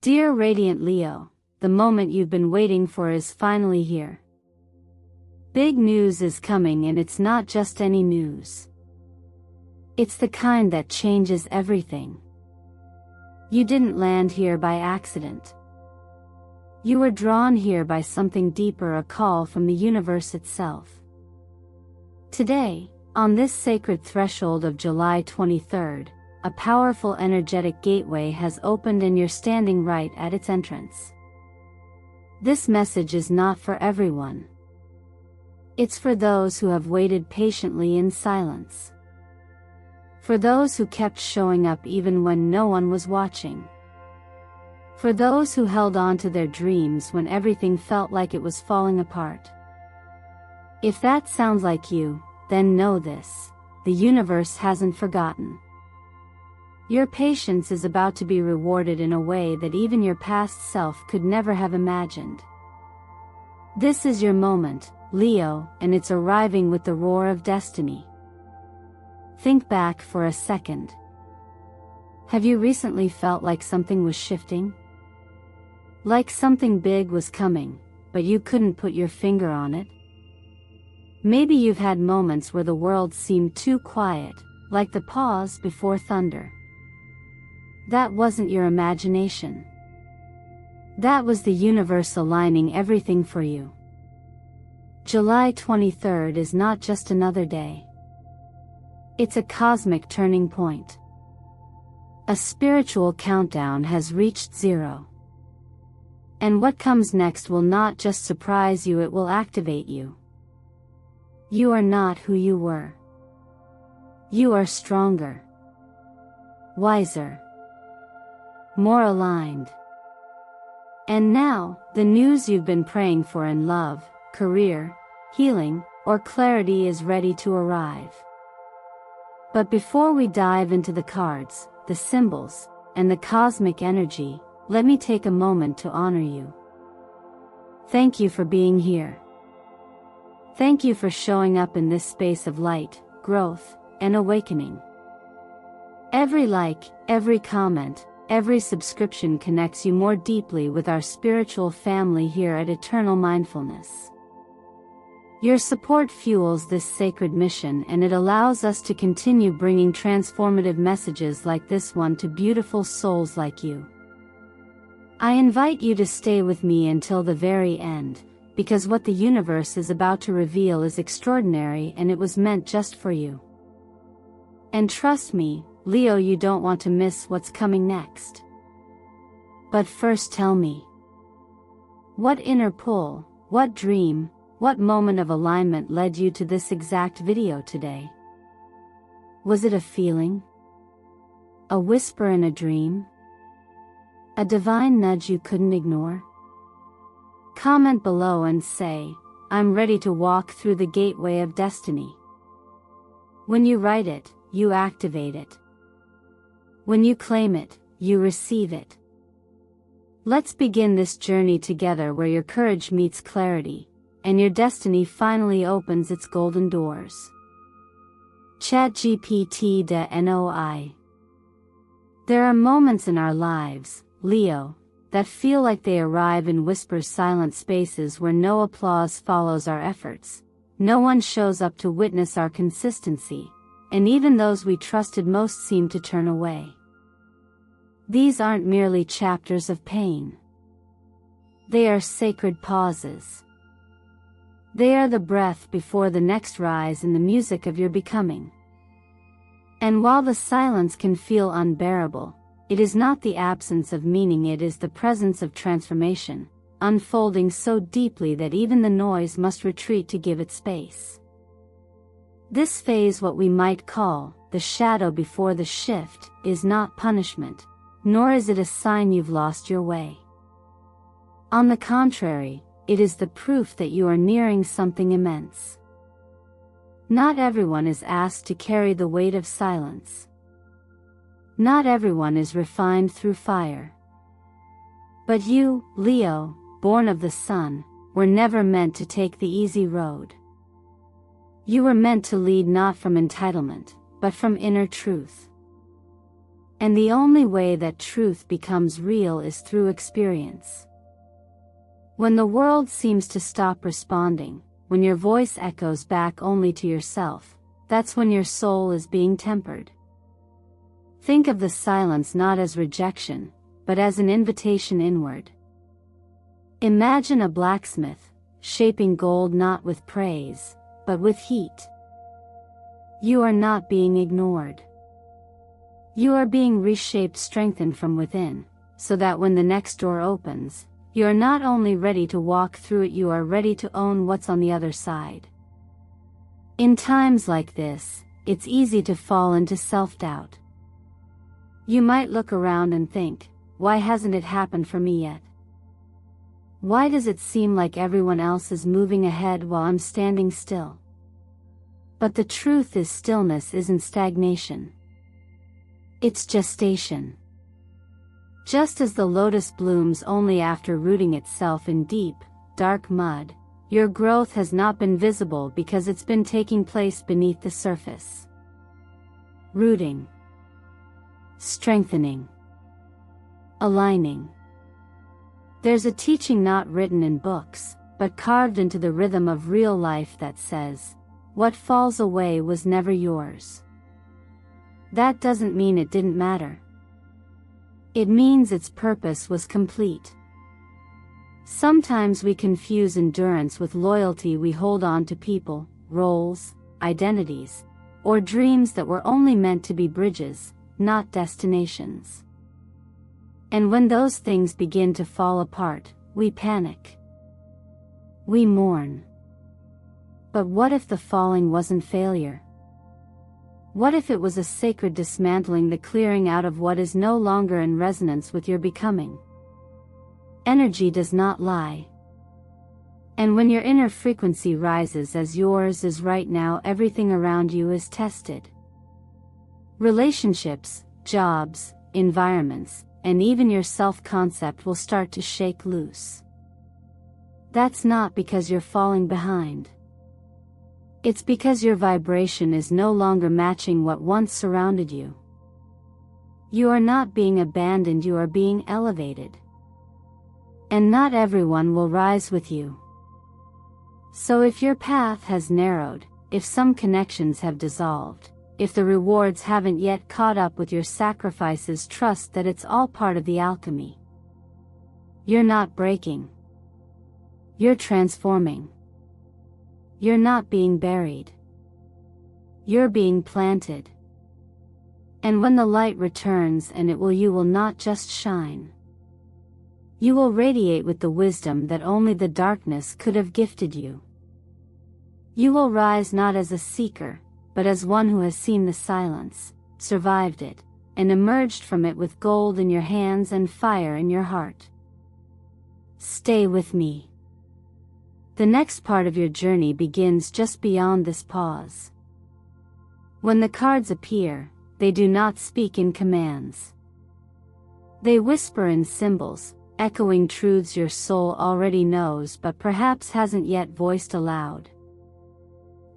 Dear Radiant Leo, the moment you've been waiting for is finally here. Big news is coming, and it's not just any news. It's the kind that changes everything. You didn't land here by accident. You were drawn here by something deeper, a call from the universe itself. Today, on this sacred threshold of July 23rd, a powerful energetic gateway has opened and you're standing right at its entrance. This message is not for everyone. It's for those who have waited patiently in silence. For those who kept showing up even when no one was watching. For those who held on to their dreams when everything felt like it was falling apart. If that sounds like you, then know this: the universe hasn't forgotten. Your patience is about to be rewarded in a way that even your past self could never have imagined. This is your moment, Leo, and it's arriving with the roar of destiny. Think back for a second. Have you recently felt like something was shifting? Like something big was coming, but you couldn't put your finger on it? Maybe you've had moments where the world seemed too quiet, like the pause before thunder. That wasn't your imagination. That was the universe aligning everything for you. July 23rd is not just another day. It's a cosmic turning point. A spiritual countdown has reached 0. And what comes next will not just surprise you, it will activate you. You are not who you were. You are stronger, wiser, more aligned. And now, the news you've been praying for in love, career, healing, or clarity is ready to arrive. But before we dive into the cards, the symbols, and the cosmic energy, let me take a moment to honor you. Thank you for being here. Thank you for showing up in this space of light, growth, and awakening. Every like, every comment, every subscription connects you more deeply with our spiritual family here at Eternal Mindfulness. Your support fuels this sacred mission, and it allows us to continue bringing transformative messages like this one to beautiful souls like you. I invite you to stay with me until the very end, because what the universe is about to reveal is extraordinary, and it was meant just for you. And trust me, Leo, you don't want to miss what's coming next. But first, tell me, what inner pull, what dream, what moment of alignment led you to this exact video today? Was it a feeling? A whisper in a dream? A divine nudge you couldn't ignore? Comment below and say, I'm ready to walk through the gateway of destiny. When you write it, you activate it. When you claim it, you receive it. Let's begin this journey together, where your courage meets clarity, and your destiny finally opens its golden doors. ChatGPT NOI. There are moments in our lives, Leo, that feel like they arrive in whispers, silent spaces where no applause follows our efforts. No one shows up to witness our consistency, and even those we trusted most seem to turn away. These aren't merely chapters of pain. They are sacred pauses. They are the breath before the next rise in the music of your becoming. And while the silence can feel unbearable, it is not the absence of meaning, it is the presence of transformation, unfolding so deeply that even the noise must retreat to give it space. This phase, what we might call the shadow before the shift, is not punishment, nor is it a sign you've lost your way. On the contrary, it is the proof that you are nearing something immense. Not everyone is asked to carry the weight of silence. Not everyone is refined through fire. But you, Leo, born of the sun, were never meant to take the easy road. You were meant to lead not from entitlement, but from inner truth. And the only way that truth becomes real is through experience. When the world seems to stop responding, when your voice echoes back only to yourself, that's when your soul is being tempered. Think of the silence not as rejection, but as an invitation inward. Imagine a blacksmith, shaping gold not with praise, but with heat. You are not being ignored. You are being reshaped, strengthened from within, so that when the next door opens, you are not only ready to walk through it, you are ready to own what's on the other side. In times like this, it's easy to fall into self-doubt. You might look around and think, why hasn't it happened for me yet? Why does it seem like everyone else is moving ahead while I'm standing still? But the truth is, stillness isn't stagnation. It's gestation. Just as the lotus blooms only after rooting itself in deep, dark mud, your growth has not been visible because it's been taking place beneath the surface. Rooting. Strengthening. Aligning. There's a teaching not written in books, but carved into the rhythm of real life that says, what falls away was never yours. That doesn't mean it didn't matter. It means its purpose was complete. Sometimes we confuse endurance with loyalty. We hold on to people, roles, identities, or dreams that were only meant to be bridges, not destinations. And when those things begin to fall apart, we panic. We mourn. But what if the falling wasn't failure? What if it was a sacred dismantling, the clearing out of what is no longer in resonance with your becoming? Energy does not lie. And when your inner frequency rises as yours is right now, everything around you is tested. Relationships, jobs, environments, and even your self-concept will start to shake loose. That's not because you're falling behind. It's because your vibration is no longer matching what once surrounded you. You are not being abandoned, you are being elevated. And not everyone will rise with you. So if your path has narrowed, if some connections have dissolved, if the rewards haven't yet caught up with your sacrifices, trust that it's all part of the alchemy. You're not breaking. You're transforming. You're not being buried. You're being planted. And when the light returns, and it will, you will not just shine. You will radiate with the wisdom that only the darkness could have gifted you. You will rise not as a seeker, but as one who has seen the silence, survived it, and emerged from it with gold in your hands and fire in your heart. Stay with me. The next part of your journey begins just beyond this pause. When the cards appear, they do not speak in commands. They whisper in symbols, echoing truths your soul already knows but perhaps hasn't yet voiced aloud.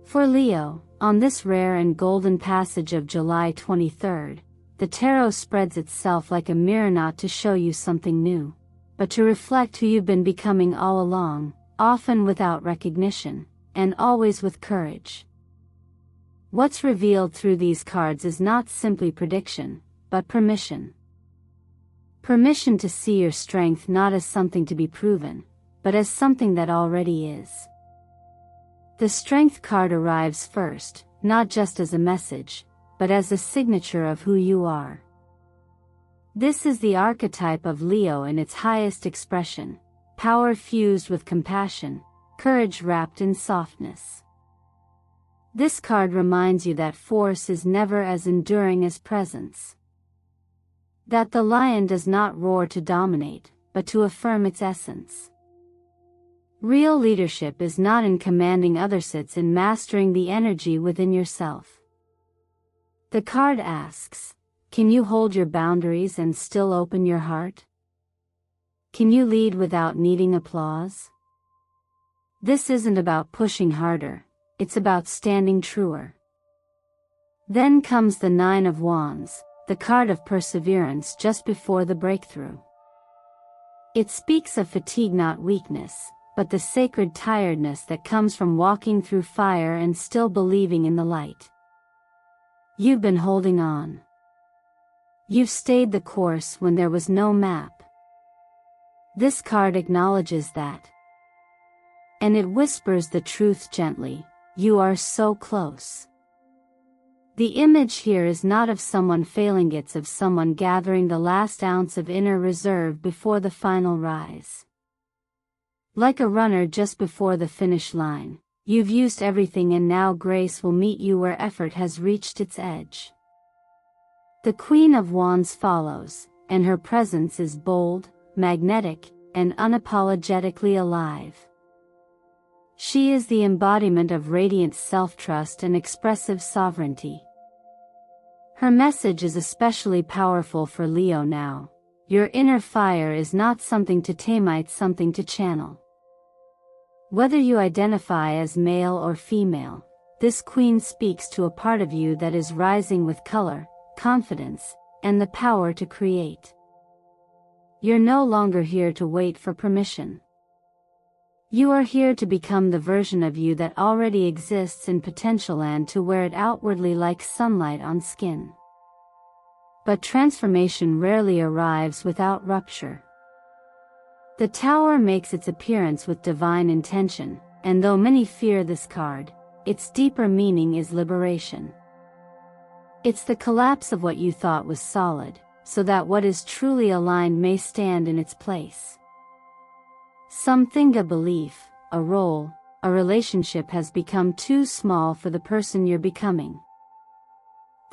For Leo, on this rare and golden passage of July 23rd, the tarot spreads itself like a mirror, not to show you something new, but to reflect who you've been becoming all along, often without recognition, and always with courage. What's revealed through these cards is not simply prediction, but permission. Permission to see your strength not as something to be proven, but as something that already is. The Strength card arrives first, not just as a message, but as a signature of who you are. This is the archetype of Leo in its highest expression. Power fused with compassion, courage wrapped in softness. This card reminds you that force is never as enduring as presence. That the lion does not roar to dominate, but to affirm its essence. Real leadership is not in commanding others, it's in mastering the energy within yourself. The card asks, can you hold your boundaries and still open your heart? Can you lead without needing applause? This isn't about pushing harder, it's about standing truer. Then comes the Nine of Wands, the card of perseverance just before the breakthrough. It speaks of fatigue, not weakness, but the sacred tiredness that comes from walking through fire and still believing in the light. You've been holding on. You've stayed the course when there was no map. This card acknowledges that. And it whispers the truth gently: you are so close. The image here is not of someone failing, it's of someone gathering the last ounce of inner reserve before the final rise. Like a runner just before the finish line, you've used everything and now grace will meet you where effort has reached its edge. The Queen of Wands follows, and her presence is bold, magnetic, and unapologetically alive. She is the embodiment of radiant self-trust and expressive sovereignty. Her message is especially powerful for Leo now. Your inner fire is not something to tame, it's something to channel. Whether you identify as male or female, this queen speaks to a part of you that is rising with color, confidence, and the power to create. You're no longer here to wait for permission. You are here to become the version of you that already exists in potential and to wear it outwardly like sunlight on skin. But transformation rarely arrives without rupture. The Tower makes its appearance with divine intention, and though many fear this card, its deeper meaning is liberation. It's the collapse of what you thought was solid, so that what is truly aligned may stand in its place. Something, a belief, a role, a relationship has become too small for the person you're becoming.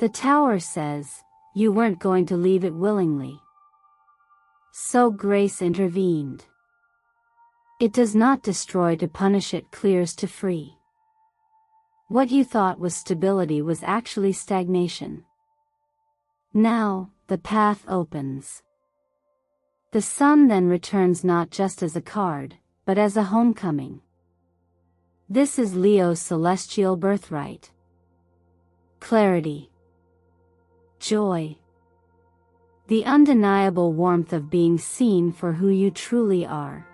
The Tower says, you weren't going to leave it willingly. So grace intervened. It does not destroy to punish, it clears to free. What you thought was stability was actually stagnation. Now, the path opens. The sun then returns not just as a card, but as a homecoming. This is Leo's celestial birthright. Clarity. Joy. The undeniable warmth of being seen for who you truly are.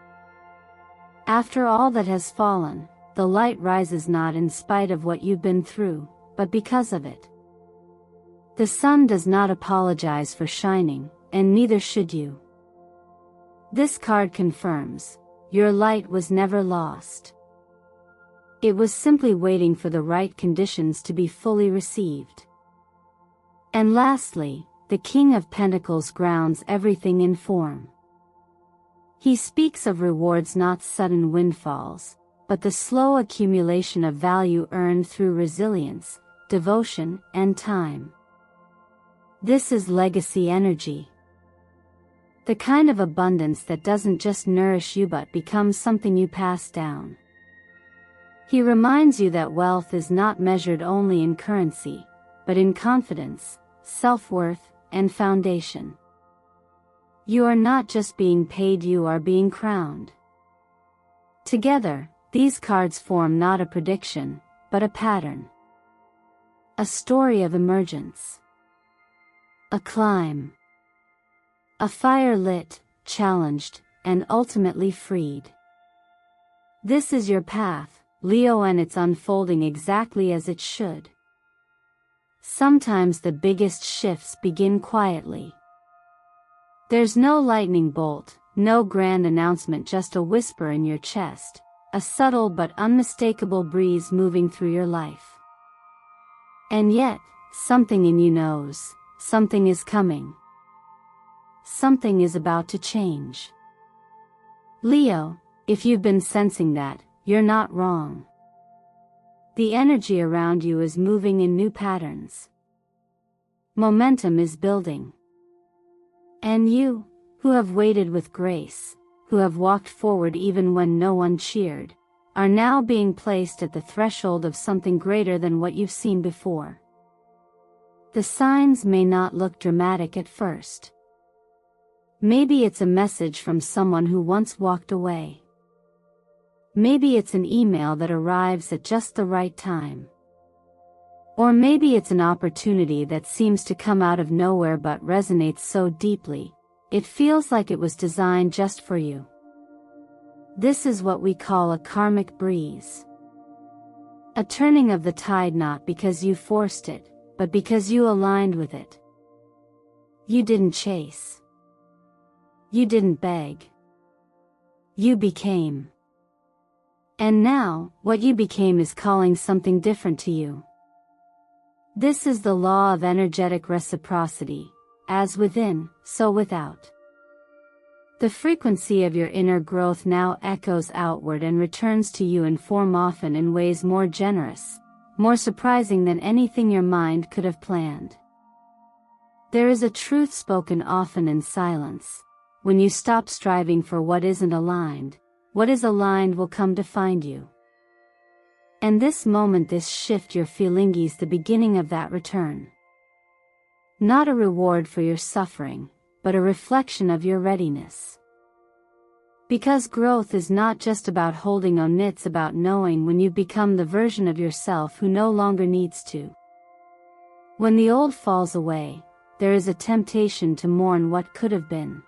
After all that has fallen, the light rises not in spite of what you've been through, but because of it. The sun does not apologize for shining, and neither should you. This card confirms, your light was never lost. It was simply waiting for the right conditions to be fully received. And lastly, the King of Pentacles grounds everything in form. He speaks of rewards, not sudden windfalls, but the slow accumulation of value earned through resilience, devotion, and time. This is legacy energy. The kind of abundance that doesn't just nourish you but becomes something you pass down. He reminds you that wealth is not measured only in currency, but in confidence, self-worth, and foundation. You are not just being paid, you are being crowned. Together, these cards form not a prediction, but a pattern. A story of emergence. A climb. A fire lit, challenged, and ultimately freed. This is your path, Leo, and it's unfolding exactly as it should. Sometimes the biggest shifts begin quietly. There's no lightning bolt, no grand announcement, just a whisper in your chest, a subtle but unmistakable breeze moving through your life. And yet, something in you knows, something is coming. Something is about to change. Leo, if you've been sensing that, you're not wrong. The energy around you is moving in new patterns. Momentum is building. And you, who have waited with grace, who have walked forward even when no one cheered, are now being placed at the threshold of something greater than what you've seen before. The signs may not look dramatic at first. Maybe it's a message from someone who once walked away. Maybe it's an email that arrives at just the right time. Or maybe it's an opportunity that seems to come out of nowhere but resonates so deeply, it feels like it was designed just for you. This is what we call a karmic breeze. A turning of the tide not because you forced it, but because you aligned with it. You didn't chase. You didn't beg. You became. And now, what you became is calling something different to you. This is the law of energetic reciprocity, as within, so without. The frequency of your inner growth now echoes outward and returns to you in form, often in ways more generous, more surprising than anything your mind could have planned. There is a truth spoken often in silence. When you stop striving for what isn't aligned, what is aligned will come to find you. And this moment, this shift you're feeling, is the beginning of that return. Not a reward for your suffering, but a reflection of your readiness. Because growth is not just about holding on, it's about knowing when you become the version of yourself who no longer needs to. When the old falls away, there is a temptation to mourn what could have been.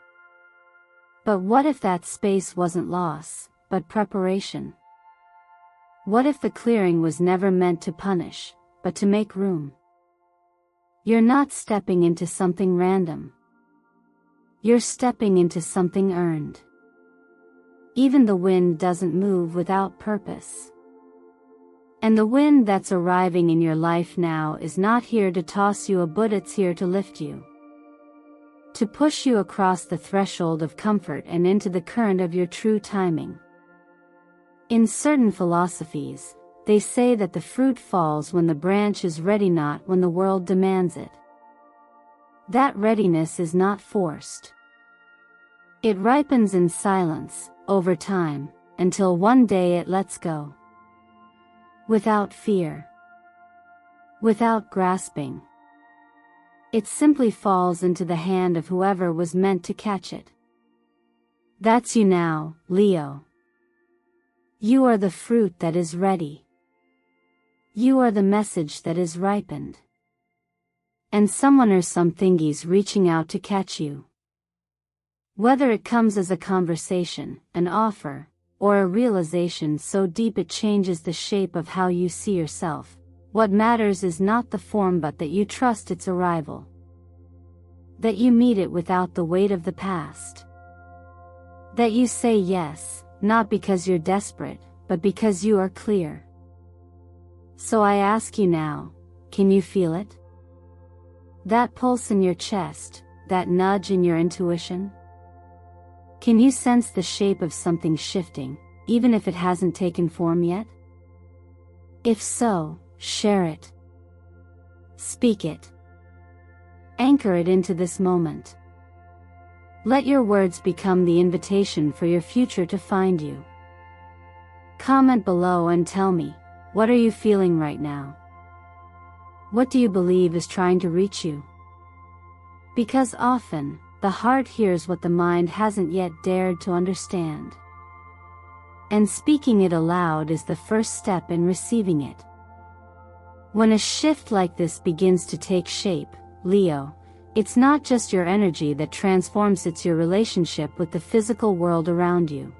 But what if that space wasn't loss, but preparation? What if the clearing was never meant to punish, but to make room? You're not stepping into something random. You're stepping into something earned. Even the wind doesn't move without purpose. And the wind that's arriving in your life now is not here to toss you a boat, it's here to lift you. To push you across the threshold of comfort and into the current of your true timing. In certain philosophies, they say that the fruit falls when the branch is ready, not when the world demands it. That readiness is not forced. It ripens in silence, over time, until one day it lets go. Without fear. Without grasping. It simply falls into the hand of whoever was meant to catch it. That's you now, Leo. You are the fruit that is ready. You are the message that is ripened. And someone or something is reaching out to catch you. Whether it comes as a conversation, an offer, or a realization so deep it changes the shape of how you see yourself, what matters is not the form but that you trust its arrival. That you meet it without the weight of the past. That you say yes, not because you're desperate, but because you are clear. So I ask you now, can you feel it? That pulse in your chest, that nudge in your intuition? Can you sense the shape of something shifting, even if it hasn't taken form yet? If so, share it. Speak it. Anchor it into this moment. Let your words become the invitation for your future to find you. Comment below and tell me, what are you feeling right now? What do you believe is trying to reach you? Because often, the heart hears what the mind hasn't yet dared to understand. And speaking it aloud is the first step in receiving it. When a shift like this begins to take shape, Leo, it's not just your energy that transforms, it's your relationship with the physical world around you.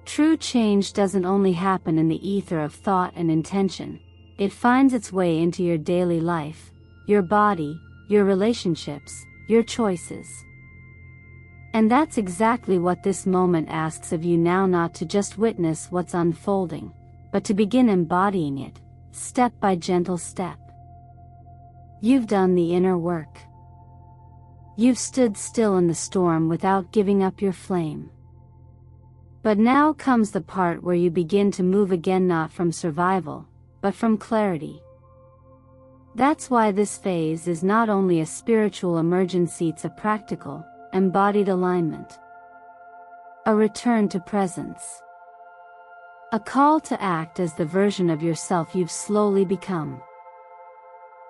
True change doesn't only happen in the ether of thought and intention, it finds its way into your daily life, your body, your relationships, your choices. And that's exactly what this moment asks of you now, not to just witness what's unfolding, but to begin embodying it, step by gentle step. You've done the inner work. You've stood still in the storm without giving up your flame. But now comes the part where you begin to move again, not from survival, but from clarity. That's why this phase is not only a spiritual emergency, it's a practical, embodied alignment. A return to presence. A call to act as the version of yourself you've slowly become.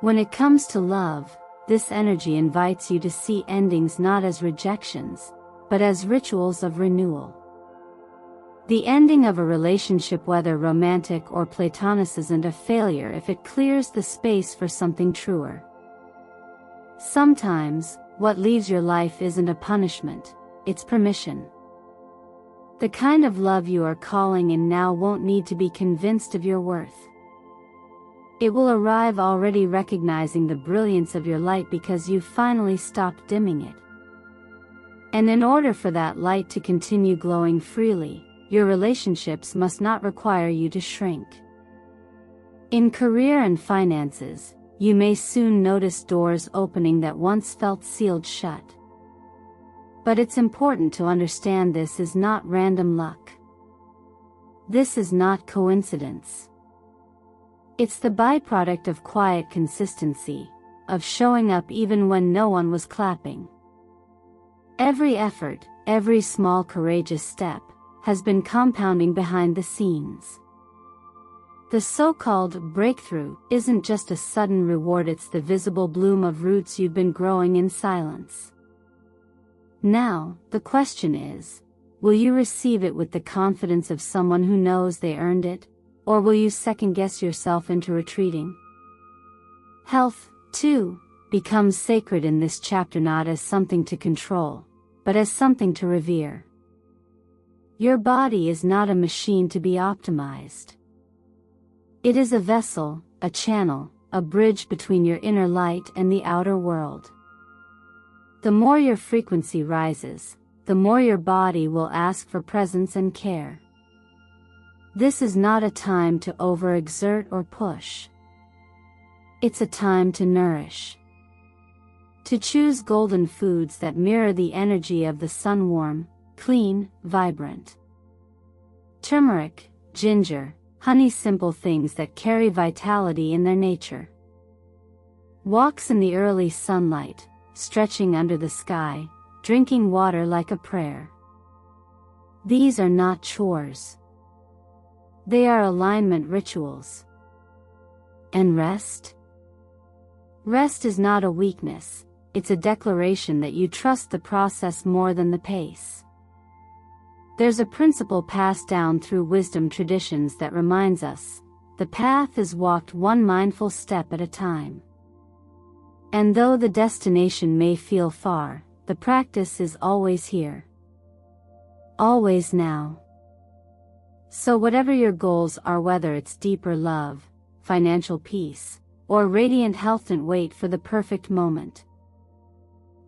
When it comes to love, this energy invites you to see endings not as rejections, but as rituals of renewal. The ending of a relationship, whether romantic or platonic, isn't a failure if it clears the space for something truer. Sometimes, what leaves your life isn't a punishment, it's permission. The kind of love you are calling in now won't need to be convinced of your worth. It will arrive already recognizing the brilliance of your light because you've finally stopped dimming it. And in order for that light to continue glowing freely, your relationships must not require you to shrink. In career and finances, you may soon notice doors opening that once felt sealed shut. But it's important to understand this is not random luck. This is not coincidence. It's the byproduct of quiet consistency, of showing up even when no one was clapping. Every effort, every small courageous step, has been compounding behind the scenes. The so-called breakthrough isn't just a sudden reward, it's the visible bloom of roots you've been growing in silence. Now, the question is, will you receive it with the confidence of someone who knows they earned it, or will you second-guess yourself into retreating? Health, too, becomes sacred in this chapter, not as something to control, but as something to revere. Your body is not a machine to be optimized. It is a vessel, a channel, a bridge between your inner light and the outer world. The more your frequency rises, the more your body will ask for presence and care. This is not a time to overexert or push. It's a time to nourish. To choose golden foods that mirror the energy of the sun, warm, clean, vibrant. Turmeric, ginger, honey, simple things that carry vitality in their nature. Walks in the early sunlight, stretching under the sky, drinking water like a prayer. These are not chores. They are alignment rituals. And rest? Rest is not a weakness, it's a declaration that you trust the process more than the pace. There's a principle passed down through wisdom traditions that reminds us, the path is walked one mindful step at a time. And though the destination may feel far, the practice is always here. Always now. So whatever your goals are, whether it's deeper love, financial peace, or radiant health, don't wait for the perfect moment.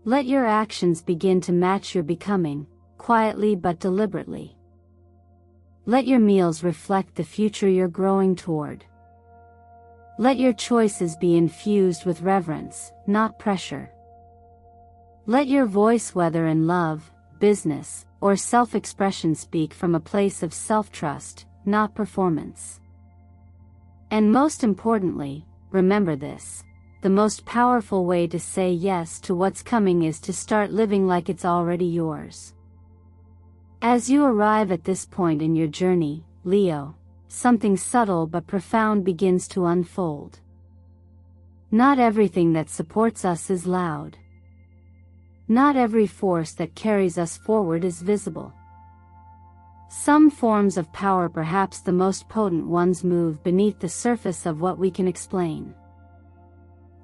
Let your actions begin to match your becoming, quietly but deliberately. Let your meals reflect the future you're growing toward. Let your choices be infused with reverence, not pressure. Let your voice, whether in love, business, or self-expression, speak from a place of self-trust, not performance. And most importantly, remember this: the most powerful way to say yes to what's coming is to start living like it's already yours. As you arrive at this point in your journey, Leo, something subtle but profound begins to unfold. Not everything that supports us is loud. Not every force that carries us forward is visible. Some forms of power, perhaps the most potent ones, move beneath the surface of what we can explain.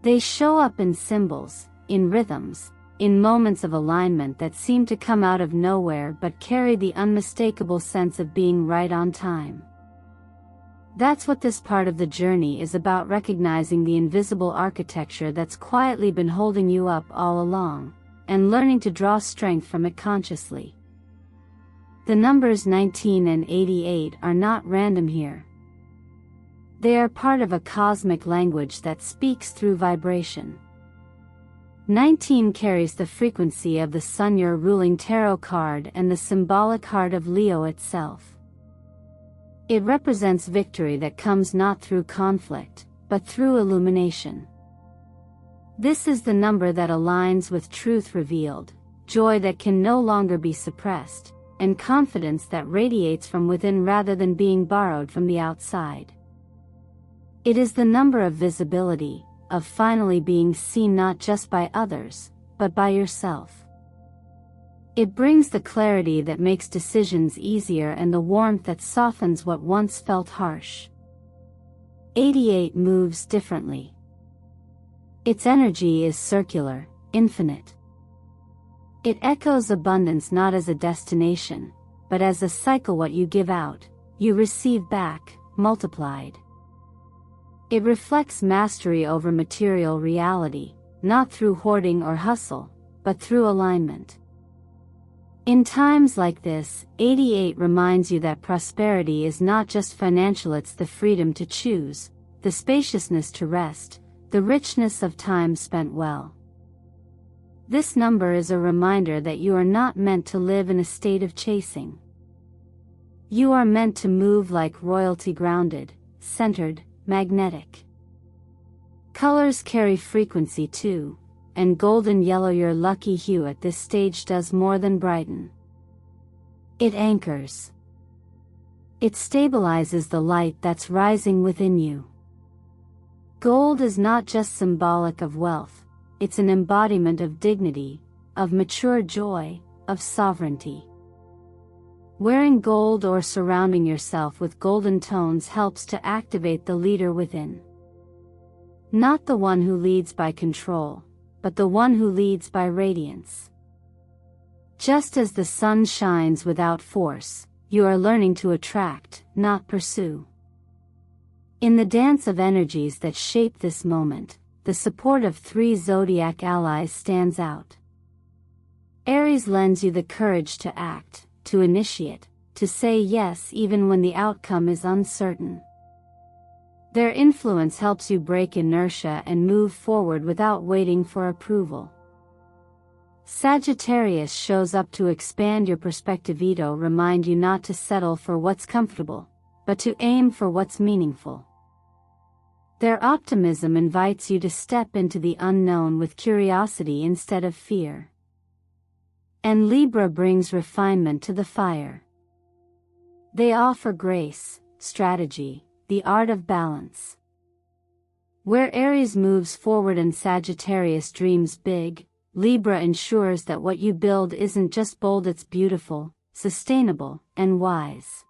They show up in symbols, in rhythms, in moments of alignment that seem to come out of nowhere but carry the unmistakable sense of being right on time. That's what this part of the journey is about, recognizing the invisible architecture that's quietly been holding you up all along, and learning to draw strength from it consciously. The numbers 19 and 88 are not random here. They are part of a cosmic language that speaks through vibration. 19 carries the frequency of the sun, your ruling tarot card, and the symbolic heart of Leo itself. It represents victory that comes not through conflict, but through illumination. This is the number that aligns with truth revealed, joy that can no longer be suppressed, and confidence that radiates from within rather than being borrowed from the outside. It is the number of visibility, of finally being seen not just by others, but by yourself. It brings the clarity that makes decisions easier and the warmth that softens what once felt harsh. 88 moves differently. Its energy is circular, infinite. It echoes abundance not as a destination, but as a cycle. What you give out, you receive back, multiplied. It reflects mastery over material reality, not through hoarding or hustle, but through alignment. In times like this, 88 reminds you that prosperity is not just financial, it's the freedom to choose, the spaciousness to rest, the richness of time spent well. This number is a reminder that you are not meant to live in a state of chasing. You are meant to move like royalty, grounded, centered, magnetic. Colors carry frequency too, and golden yellow, your lucky hue at this stage, does more than brighten. It anchors. It stabilizes the light that's rising within you. Gold is not just symbolic of wealth, it's an embodiment of dignity, of mature joy, of sovereignty. Wearing gold or surrounding yourself with golden tones helps to activate the leader within. Not the one who leads by control, but the one who leads by radiance. Just as the sun shines without force, you are learning to attract, not pursue. In the dance of energies that shape this moment, the support of 3 zodiac allies stands out. Aries lends you the courage to act, to initiate, to say yes even when the outcome is uncertain. Their influence helps you break inertia and move forward without waiting for approval. Sagittarius shows up to expand your perspective. Ito remind you not to settle for what's comfortable, but to aim for what's meaningful. Their optimism invites you to step into the unknown with curiosity instead of fear. And Libra brings refinement to the fire. They offer grace, strategy, the art of balance. Where Aries moves forward and Sagittarius dreams big, Libra ensures that what you build isn't just bold, it's beautiful, sustainable, and wise.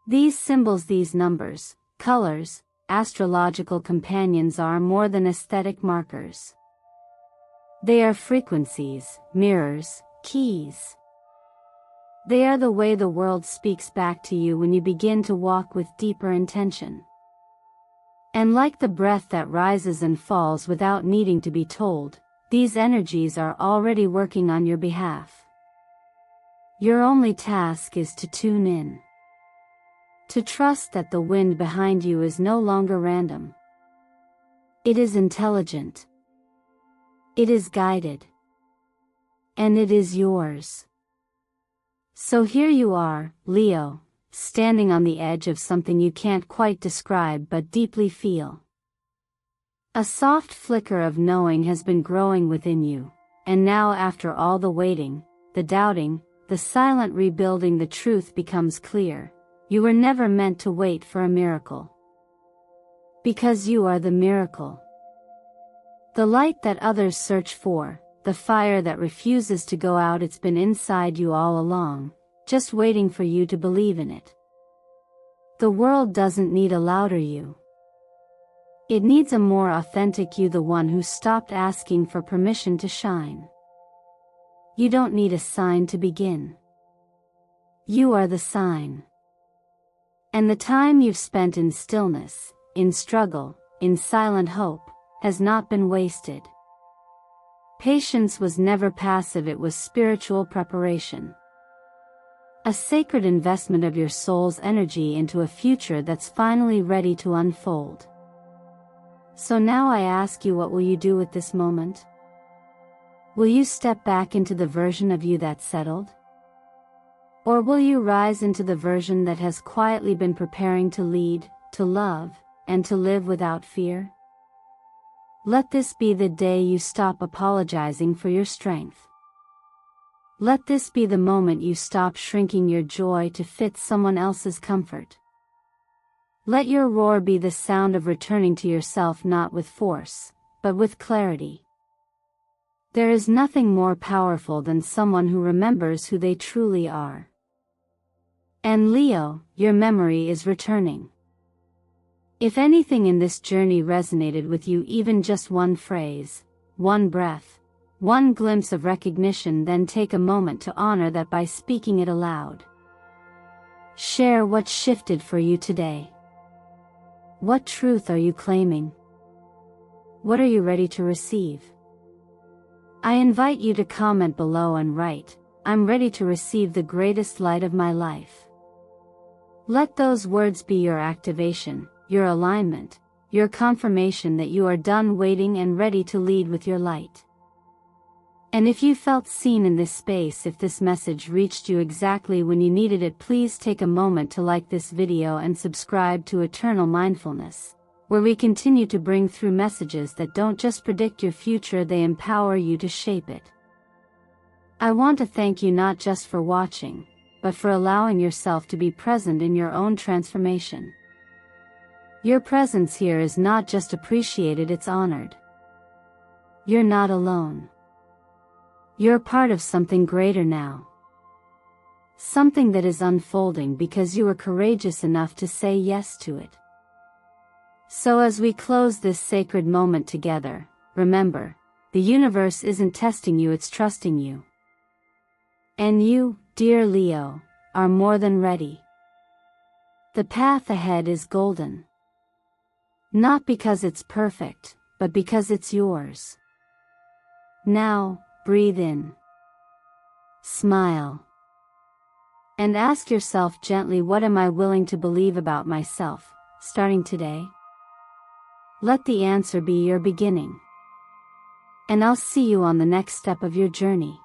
These symbols, these numbers, colors, astrological companions are more than aesthetic markers. They are frequencies, mirrors, keys. They are the way the world speaks back to you when you begin to walk with deeper intention. And like the breath that rises and falls without needing to be told, these energies are already working on your behalf. Your only task is to tune in. To trust that the wind behind you is no longer random. It is intelligent. It is guided. And it is yours. So here you are, Leo, standing on the edge of something you can't quite describe but deeply feel. A soft flicker of knowing has been growing within you, and now after all the waiting, the doubting, the silent rebuilding, the truth becomes clear. You were never meant to wait for a miracle. Because you are the miracle. The light that others search for, the fire that refuses to go out, it's been inside you all along, just waiting for you to believe in it. The world doesn't need a louder you. It needs a more authentic you, the one who stopped asking for permission to shine. You don't need a sign to begin. You are the sign. And the time you've spent in stillness, in struggle, in silent hope, has not been wasted. Patience was never passive, it was spiritual preparation. A sacred investment of your soul's energy into a future that's finally ready to unfold. So now I ask you, what will you do with this moment? Will you step back into the version of you that's settled? Or will you rise into the version that has quietly been preparing to lead, to love, and to live without fear? Let this be the day you stop apologizing for your strength. Let this be the moment you stop shrinking your joy to fit someone else's comfort. Let your roar be the sound of returning to yourself, not with force, but with clarity. There is nothing more powerful than someone who remembers who they truly are. And Leo, your memory is returning. If anything in this journey resonated with you, even just one phrase, one breath, one glimpse of recognition, then take a moment to honor that by speaking it aloud. Share what shifted for you today. What truth are you claiming? What are you ready to receive? I invite you to comment below and write, "I'm ready to receive the greatest light of my life." Let those words be your activation, your alignment, your confirmation that you are done waiting and ready to lead with your light. And if you felt seen in this space, if this message reached you exactly when you needed it, please take a moment to like this video and subscribe to Eternal Mindfulness, where we continue to bring through messages that don't just predict your future, they empower you to shape it. I want to thank you not just for watching, but for allowing yourself to be present in your own transformation. Your presence here is not just appreciated, it's honored. You're not alone. You're part of something greater now. Something that is unfolding because you were courageous enough to say yes to it. So as we close this sacred moment together, remember, the universe isn't testing you, it's trusting you. And you, dear Leo, are more than ready. The path ahead is golden. Not because it's perfect, but because it's yours. Now, breathe in. Smile. And ask yourself gently, what am I willing to believe about myself, starting today? Let the answer be your beginning. And I'll see you on the next step of your journey.